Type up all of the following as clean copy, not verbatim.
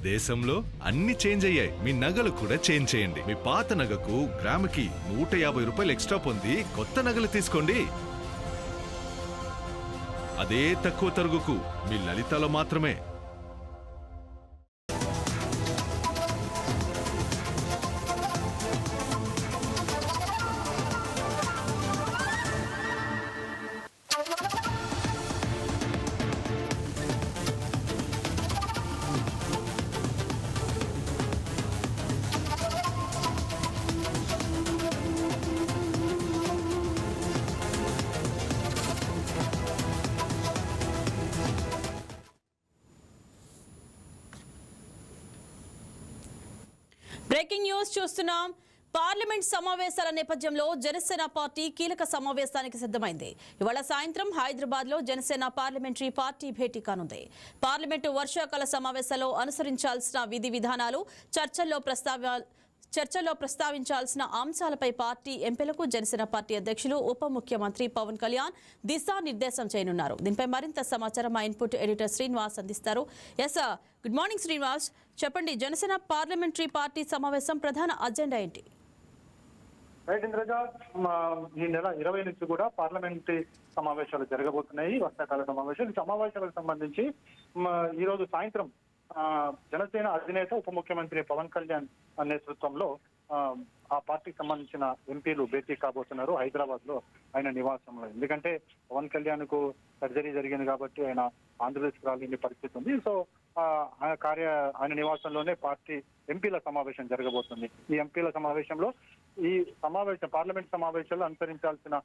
దేశంలో అన్ని చేంజ్ అయ్యాయి, మీ నగలు కూడా చేంజ్ చేయండి. మీ పాత నగకు గ్రాముకి 150 రూపాయలు ఎక్స్ట్రా పొంది కొత్త నగలు తీసుకోండి. అదే తక్కువ తరుగుకు మీ లలితలో మాత్రమే. బ్రేకింగ్ న్యూస్ చూస్తున్నాం. పార్లమెంట్ సమావేశాల నేపథ్యంలో జనసేన పార్టీ కీలక సమావేశానికి సిద్ధమైంది. ఇవాళ సాయంత్రం హైదరాబాద్ లో జనసేన పార్లమెంటరీ పార్టీ భేటీ కానుంది. పార్లమెంటు వర్షాకాల సమావేశాల్లో అనుసరించాల్సిన విధి విధానాలు, చర్చల్లో ప్రస్తావించాల్సిన అంశాలపై పార్టీ ఎంపీలకు జనసేన పార్టీ అధ్యక్షులు ఉప ముఖ్యమంత్రి పవన్ కళ్యాణ్ దిశానిర్దేశం చేయనున్నారు. దీనిపై మరింత సమాచారం మా ఇన్పుట్ ఎడిటర్ శ్రీనివాస్ అందిస్తారు. ఎస్, గుడ్ మార్నింగ్ శ్రీనివాస్, చెప్పండి, జనసేన పార్లమెంటరీ పార్టీ సమావేశం ప్రధాన అజెండా ఏంటి? రైట్ ఇంద్రజ, ఈ నెల 20 నుంచి కూడా పార్లమెంటరీ సమావేశాలు జరగబోతున్నాయి, వర్షాకాల సమావేశాలు. ఈ సమావేశాలకు సంబంధించి ఈ రోజు సాయంత్రం జనసేన అధినేత ఉప ముఖ్యమంత్రి పవన్ కళ్యాణ్ నేతృత్వంలో ఆ పార్టీకి సంబంధించిన ఎంపీలు భేటీ కాబోతున్నారు హైదరాబాద్ లో ఆయన నివాసంలో. ఎందుకంటే పవన్ కళ్యాణ్ కు సర్జరీ జరిగింది కాబట్టి ఆయన ఆంధ్రప్రదేశ్ రాలేని పరిస్థితి ఉంది. సో ఆయన నివాసంలోనే పార్టీ ఎంపీల సమావేశం జరగబోతుంది. ఈ ఎంపీల సమావేశంలో పార్లమెంట్ సమావేశాల్లో అనుసరించాల్సిన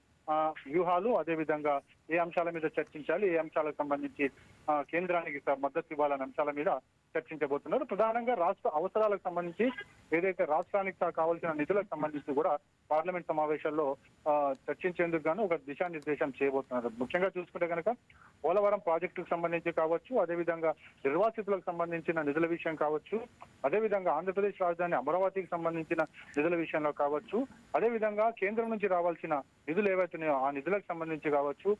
వ్యూహాలు, అదేవిధంగా ఏ అంశాల మీద చర్చించాలి, ఏ అంశాలకు సంబంధించి కేంద్రానికి మద్దతు ఇవ్వాలనే అంశాల మీద చర్చించబోతున్నారు. ప్రధానంగా రాష్ట్ర అవసరాలకు సంబంధించి ఏదైతే రాష్ట్రానికి కావాల్సిన నిధులకు సంబంధించి కూడా పార్లమెంట్ సమావేశాల్లో చర్చించేందుకు గాను ఒక దిశానిర్దేశం చేయబోతున్నారు. ముఖ్యంగా చూసుకుంటే కనుక పోలవరం ప్రాజెక్టుకు సంబంధించి కావచ్చు, అదేవిధంగా నిర్వాసితులకు సంబంధించిన నిధుల విషయం కావచ్చు, అదేవిధంగా ఆంధ్రప్రదేశ్ రాజధాని అమరావతికి సంబంధించిన నిధుల విషయంలో కావచ్చు, అదేవిధంగా కేంద్రం నుంచి రావాల్సిన నిధులు ఏవైతున్నాయో ఆ నిధులకు సంబంధించి కావచ్చు,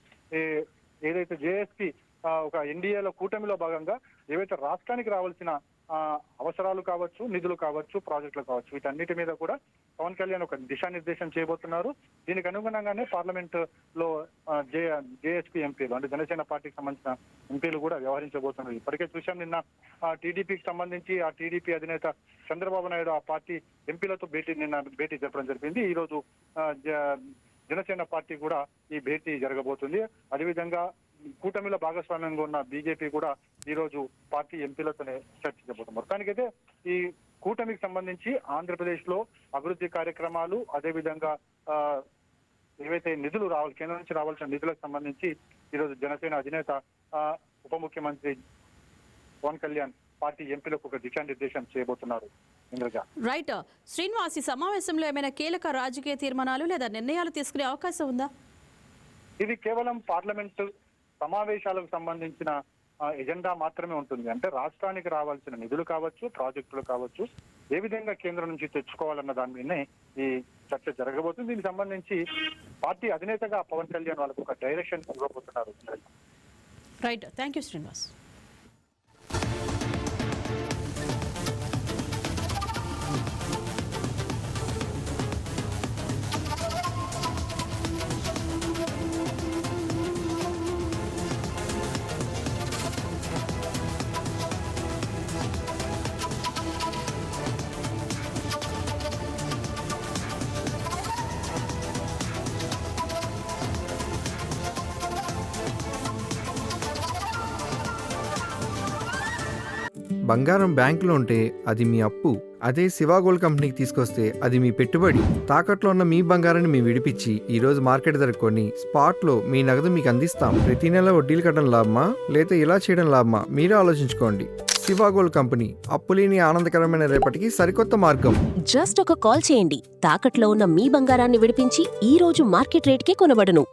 ఏదైతే జేఎస్పీ ఒక ఎన్డీఏలో కూటమిలో భాగంగా ఏవైతే రాష్ట్రానికి రావాల్సిన అవసరాలు కావచ్చు, నిధులు కావచ్చు, ప్రాజెక్టులు కావచ్చు, వీటన్నిటి మీద కూడా పవన్ కళ్యాణ్ ఒక దిశానిర్దేశం చేయబోతున్నారు. దీనికి అనుగుణంగానే పార్లమెంట్ లో జేఎస్పీ ఎంపీలు అంటే జనసేన పార్టీకి సంబంధించిన ఎంపీలు కూడా వ్యవహరించబోతున్నారు. ఇప్పటికే చూసాం, నిన్న టీడీపీకి సంబంధించి ఆ టీడీపీ అధినేత చంద్రబాబు నాయుడు ఆ పార్టీ ఎంపీలతో భేటీ జరపడం జరిగింది. ఈ రోజు జనసేన పార్టీ కూడా ఈ భేటీ జరగబోతుంది. అదేవిధంగా కూటమిలో భాగస్వామ్యంగా ఉన్న బీజేపీ కూడా ఈ రోజు పార్టీ ఎంపీలతోనే చర్చించబోతుంది. మొత్తానికైతే ఈ కూటమికి సంబంధించి ఆంధ్రప్రదేశ్ లో అభివృద్ధి కార్యక్రమాలు, అదేవిధంగా ఏవైతే నిధులు కేంద్రం నుంచి రావాల్సిన నిధులకు సంబంధించి ఈ రోజు జనసేన అధినేత ఉప ముఖ్యమంత్రి పవన్ కళ్యాణ్ పార్టీ ఎంపీలకు ఒక దిశానిర్దేశం చేయబోతున్నారు. రైట్ శ్రీనివాస్, ఈ సమావేశంలో ఏమైనా కీలక రాజకీయ తీర్మానాలు లేదా నిర్ణయాలు తీసుకునే అవకాశం ఉందా? ఇది కేవలం పార్లమెంటు సమావేశాలకు సంబంధించిన ఎజెండా మాత్రమే ఉంటుంది. అంటే రాష్ట్రానికి రావాల్సిన నిధులు కావచ్చు, ప్రాజెక్టులు కావచ్చు, ఏ విధంగా కేంద్రం నుంచి తెచ్చుకోవాలన్న దాని మీదనే ఈ చర్చ జరగబోతుంది. దీనికి సంబంధించి పార్టీ అధినేతగా పవన్ కళ్యాణ్ వాళ్ళకు ఒక డైరెక్షన్ ఇవ్వబోతున్నారు. Right, thank you Srinivas. బంగారం బ్యాంకులో ఉంటే అది మీ అప్పు, అదే శివా గోల్డ్ కంపెనీకి తీసుకొస్తే అది మీ పెట్టుబడి. తాకట్లో ఉన్న మీ బంగారాన్ని మేము విడిపించి ఈ రోజు మార్కెట్ ధర కొని స్పాట్లో మీ నగదు మీకు అందిస్తాం. ప్రతి నెల వడ్డీలు కట్టడం లాభమా లేదా ఇలా చేయడం లాభమా మీరే ఆలోచించుకోండి. శివా గోల్డ్ కంపెనీ, అప్పులేని ఆనందకరమైన రేపటికి సరికొత్త మార్గం. జస్ట్ ఒక కాల్ చేయండి, తాకట్లో ఉన్న మీ బంగారాన్ని విడిపించి ఈ రోజు మార్కెట్ రేట్కే కొనబడును.